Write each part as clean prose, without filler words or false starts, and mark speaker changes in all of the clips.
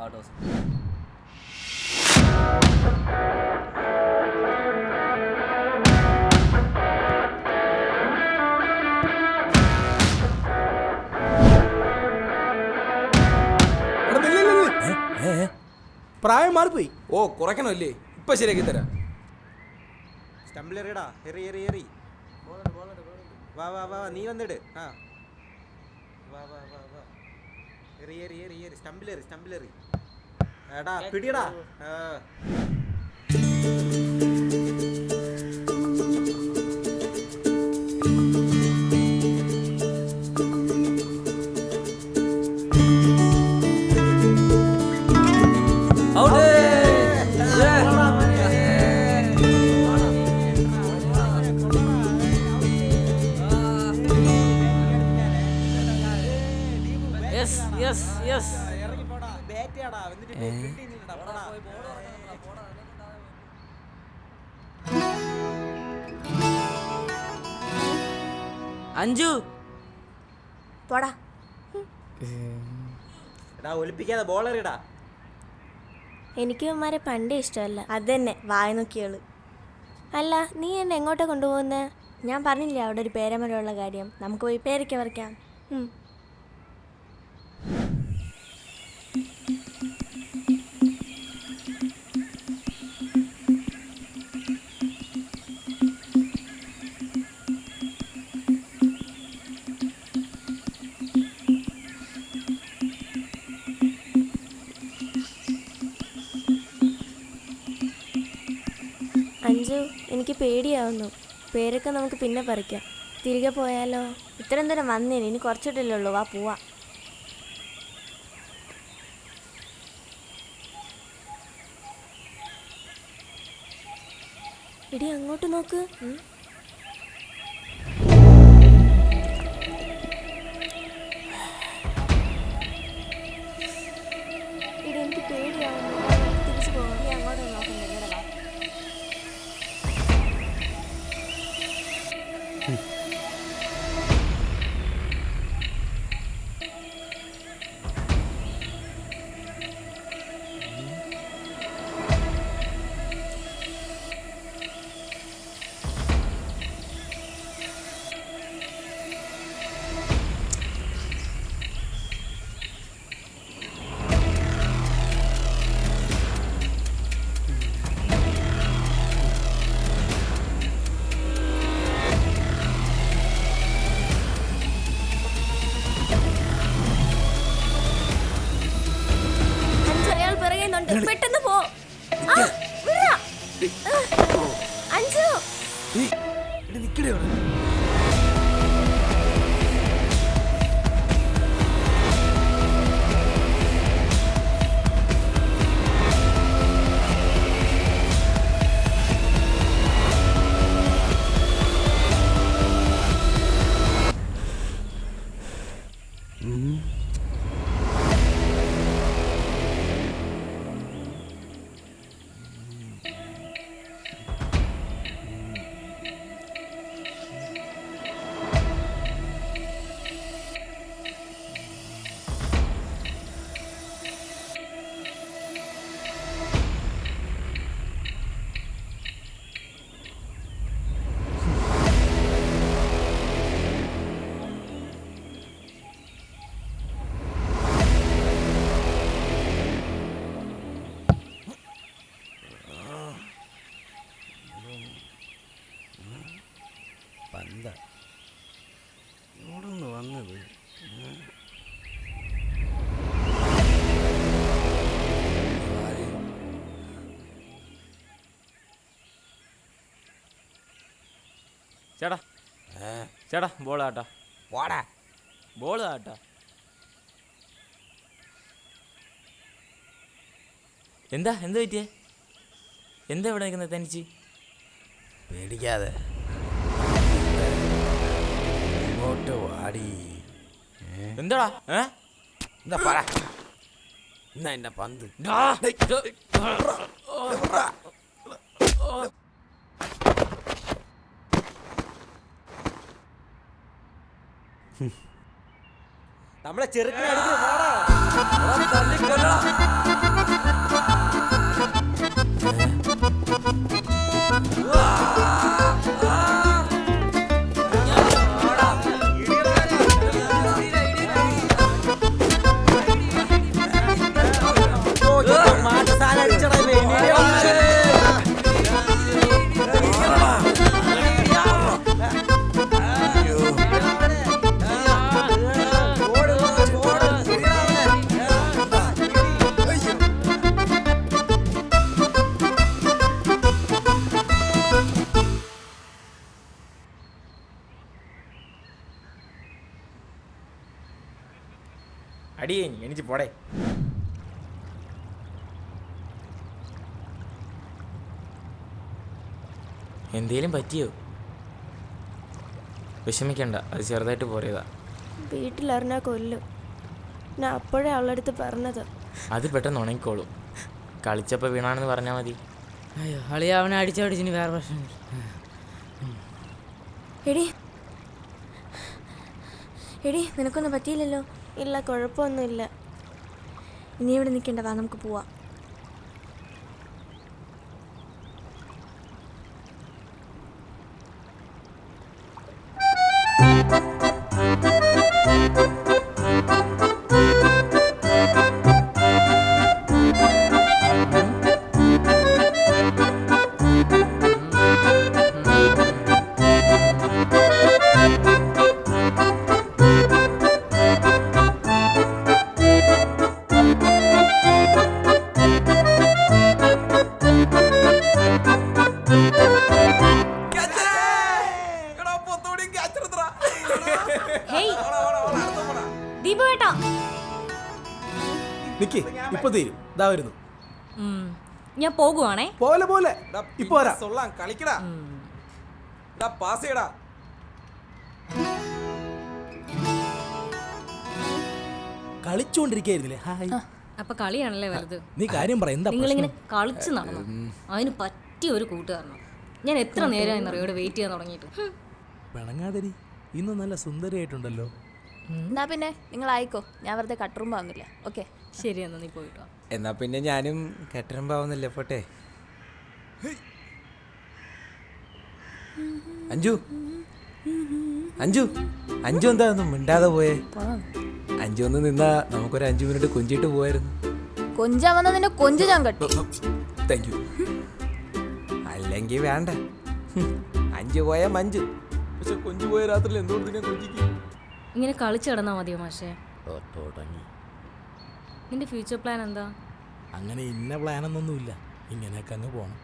Speaker 1: ആട്ടോസ്.
Speaker 2: പ്രായം മാറിപ്പോയി.
Speaker 3: ഓ കുറയ്ക്കണമല്ലേ? ഇപ്പൊ ശരിയാക്കി തരാം.
Speaker 4: സ്റ്റംബിലെറിയടാ, എറി എറി എറി. വാ വാ വാ നീ വന്നിട്. ആ വാ വാ വാ വാ എറി എറി എറി എറി. സ്റ്റംബിലെറി സ്റ്റംബിലെറി. എടാ പിടിയടാ.
Speaker 1: അഞ്ജു
Speaker 5: പോടാ.
Speaker 4: എടാ ഒലിപ്പിക്കാതെ ബോളറിയടാ.
Speaker 5: എനിക്ക് ഇവന്മാരെ പണ്ടേ ഇഷ്ടമല്ല. അതന്നെ വായ നോക്കിയാള്. അല്ല നീ എന്നെ എങ്ങോട്ടാ കൊണ്ടുപോകുന്നത്? ഞാൻ പറഞ്ഞില്ലേ അവിടെ ഒരു പേരമരമുള്ള കാര്യം. നമുക്ക് പോയി പേരയ്ക്ക പറിക്കാം. അഞ്ജു, എനിക്ക് പേടിയാവുന്നു. പേരൊക്കെ നമുക്ക് പിന്നെ പറിക്കാം. തിരികെ പോയാലോ? ഇത്രയും ദൂരം വന്നേനെ, ഇനി കുറച്ചിട്ടല്ലേ ഉള്ളൂ. വാ പോവാ. ഇടി അങ്ങോട്ട് നോക്ക്. ഇടി എനിക്ക് പേടിയാവുന്നു. തിരിച്ചു പോവാം. നീ അങ്ങോട്ട് നോക്കണ്ടേ? പെട്ടെന്ന് പോ. അഞ്ജു
Speaker 2: ഇവിടുന്ന് വന്നത്
Speaker 1: ചേട്ടാ ചേട്ടാ ബോൾ ആട്ടാ.
Speaker 2: വാടാ.
Speaker 1: ബോൾ ആട്ടാ. എന്താ പറ്റിയേ? എന്താ ഇവിടെ നിൽക്കുന്നത് തനിച്ച്?
Speaker 2: പേടിക്കാതെ ഇങ്ങോട്ട് വാടി.
Speaker 1: എന്താടാ?
Speaker 2: എന്താ പറ? എന്നാ എന്റെ പന്ത്.
Speaker 4: നമ്മളെ ചെറുക്കനെ
Speaker 1: അടിയേ എനിക്ക് പോടേ. എന്തേലും പറ്റിയോ? വിഷമിക്കണ്ട, അത് ചെറുതായിട്ട് പോരേതാ.
Speaker 5: വീട്ടിലറിഞ്ഞാൽ കൊല്ലും. ഞാൻ അപ്പോഴേ അവളുടെ അടുത്ത് പറഞ്ഞത്.
Speaker 1: അത് പെട്ടെന്ന് ഉണങ്ങിക്കോളും. കളിച്ചപ്പോൾ വീണാണെന്ന് പറഞ്ഞാൽ മതി.
Speaker 6: അയ്യോ അളിയ അവനെ അടിച്ചടിച്ചിന് വേറെ പ്രശ്നമില്ല.
Speaker 5: എടി എടി നിനക്കൊന്നും പറ്റിയില്ലല്ലോ? ഇല്ല, കുഴപ്പമൊന്നുമില്ല. ഇനി ഇവിടെ നിൽക്കണ്ട, വാ നമുക്ക് പോവാം.
Speaker 3: നിക്ക്, ഇപ്പൊ തീരും. ഇതാ വരുന്നു.
Speaker 6: ഞാൻ പോകുവാണേ.
Speaker 3: പോലെ പോലെ ഇപ്പൊ വരാം.
Speaker 4: സൊള്ളാം, കളിക്കടാ. പാസ് ചെയ്യടാ.
Speaker 3: കളിച്ചോണ്ടിരിക്കായിരുന്നില്ലേ? ഹായ്.
Speaker 6: അപ്പൊ കളിയാണല്ലേ വലുത്.
Speaker 3: നീ കാര്യം പറ, എന്താ
Speaker 6: നിങ്ങളിങ്ങനെ കളിച്ച് നടന്നു. അതിന് പറ്റിയ ഒരു കൂട്ടുകാരണം. ഞാൻ എത്ര നേരമായി ഇവിടെ വെയിറ്റ് ചെയ്യാൻ തുടങ്ങിയിട്ട്.
Speaker 3: പിണങ്ങാതിരി, ഇന്ന് നല്ല സുന്ദരിയായിട്ടുണ്ടല്ലോ.
Speaker 7: എന്നാ പിന്നെ നിങ്ങൾ ആയിക്കോ, ഞാൻ വെറുതെ കട്ടറും വാങ്ങില്ല. ഓക്കെ
Speaker 6: ശരി, എന്നാ നീ പോയിട്ടോ.
Speaker 4: എന്നാ പിന്നെ ഞാനും കെട്ടറുമ്പാവുന്നില്ലേ? പോട്ടെ. അഞ്ജു അഞ്ജു അഞ്ജു എന്താ ഒന്നും മിണ്ടാതെ പോയേ? അഞ്ജു ഒന്ന് നിന്നാ നമുക്കൊരു 5 മിനിറ്റ് കൊഞ്ചിട്ട് പോയായിരുന്നു.
Speaker 7: കൊഞ്ചാൻ വന്ന നിന്നെ കൊഞ്ചു ഞാൻ കെട്ടി.
Speaker 4: Thank you. അല്ലെങ്കിൽ വേണ്ട. അഞ്ചു പോയാ മഞ്ചു, പക്ഷെ കൊഞ്ചു പോയ രാത്രിയിൽ എന്തുകൊണ്ട് കൊഞ്ചിക്കും?
Speaker 6: ഇങ്ങനെ കളിച്ച് കിടന്നാ മതിയോ മാഷേ? നിന്റെ ഫ്യൂച്ചർ പ്ലാൻ എന്താ?
Speaker 3: അങ്ങനെ ഇന്ന പ്ലാനൊന്നുമില്ല, ഇങ്ങനെയൊക്കെ അങ്ങ് പോണം.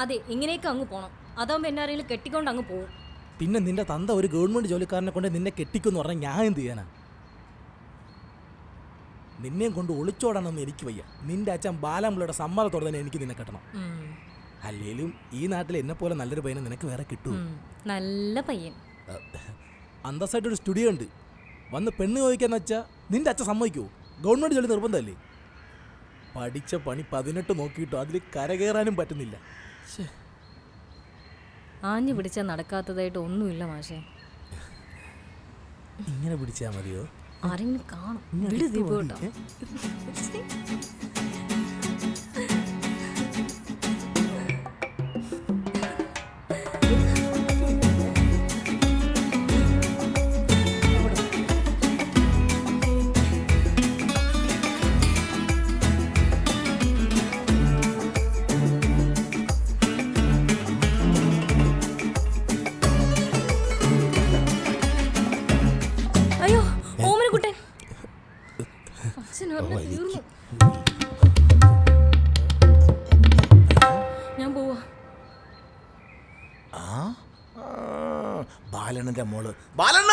Speaker 6: അതെ, ഇങ്ങനെയൊക്കെ അങ്ങ് പോണം. അതാവുമ്പോ എന്നെ ആരെങ്കിലും കെട്ടിക്കൊണ്ട് അങ്ങ് പോകും.
Speaker 3: പിന്നെ നിന്റെ തന്ത ഒരു ഗവൺമെന്റ് ജോലിക്കാരനെ കൊണ്ട് നിന്നെ കെട്ടിക്കുമെന്ന് പറഞ്ഞാൽ ഞാൻ എന്ത് ചെയ്യാനാ? നിന്നെയും കൊണ്ട് ഒളിച്ചോടണമെന്ന് എനിക്ക് വയ്യ. നിന്റെ അച്ഛൻ ബാലമ്പിളയുടെ സമ്മതത്തോടെ തന്നെ എനിക്ക് നിന്നെ കെട്ടണം. അല്ലേലും ഈ നാട്ടിൽ എന്നെ പോലെ നല്ലൊരു പയ്യനെ നിനക്ക് വേറെ കിട്ടുമോ?
Speaker 6: നല്ല പയ്യൻ.
Speaker 3: അന്തസ്സായിട്ടൊരു സ്റ്റുഡിയോ ഉണ്ട്. വന്ന് പെണ്ണ് ചോദിക്കാന്ന് വെച്ചാൽ നിന്റെ അച്ഛൻ സമ്മതിക്കുമോ? ഗവൺമെന്റ് ജോലി നിർബന്ധമല്ലേ? പഠിച്ച പണി 18 നോക്കിയിട്ടും അതിൽ കരകയറാനും പറ്റുന്നില്ല.
Speaker 6: ആഞ്ഞു പിടിച്ചാൽ നടക്കാത്തതായിട്ട് ഒന്നുമില്ല മാഷേ.
Speaker 3: ഇങ്ങനെ പിടിച്ചാൽ മതിയോ?
Speaker 6: ആരെങ്കിലും കാണും. വിട് ദീപു കേട്ടോ. അയ്യോ ഓമനക്കുട്ടൻ, ഞാൻ പോവാ.
Speaker 3: ബാലണ്ണന്റെ മോള് ബാലണ്ണ,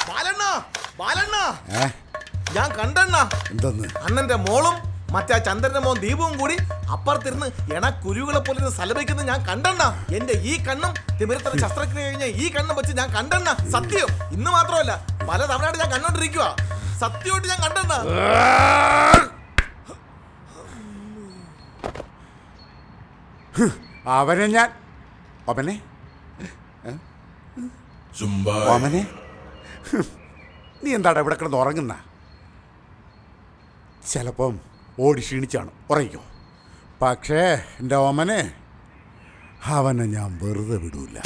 Speaker 3: ബാലണ്ണ, ബാലണ്ണ, ഞാൻ കണ്ടണ്ണ.
Speaker 8: എന്തെന്ന്?
Speaker 3: അണ്ണന്റെ മോളും മറ്റേ ചന്ദ്രന്റെ മോൻ ദീപവും കൂടി അപ്പുറത്തിരുന്ന് കുരുവികളെ പോലെ സലപിക്കുന്നത് ഞാൻ കണ്ടെണ്ണ. എന്റെ ഈ കണ്ണും തിമിരത്തര ശസ്ത്രക്രിയ കഴിഞ്ഞ ഈ കണ്ണും വെച്ച് ഞാൻ കണ്ടെണ്ണ. സത്യം, ഇന്ന് മാത്രമല്ല പല തവണയായിട്ട് ഞാൻ കണ്ടോണ്ടിരിക്കുക. സത്യമായിട്ട് ഞാൻ കണ്ടെണ്ണ.
Speaker 8: അവനെ ഞാൻ ഓമനെ ഓമനെ നീ എന്താടാ ഇവിടെ കിടന്ന് ഉറങ്ങുന്ന? ചിലപ്പം ഓടി ക്ഷീണിച്ചാണ്, ഉറങ്ങിക്കോ. പക്ഷേ എൻ്റെ ഓമനെ, അവനെ ഞാൻ വെറുതെ വിടൂല.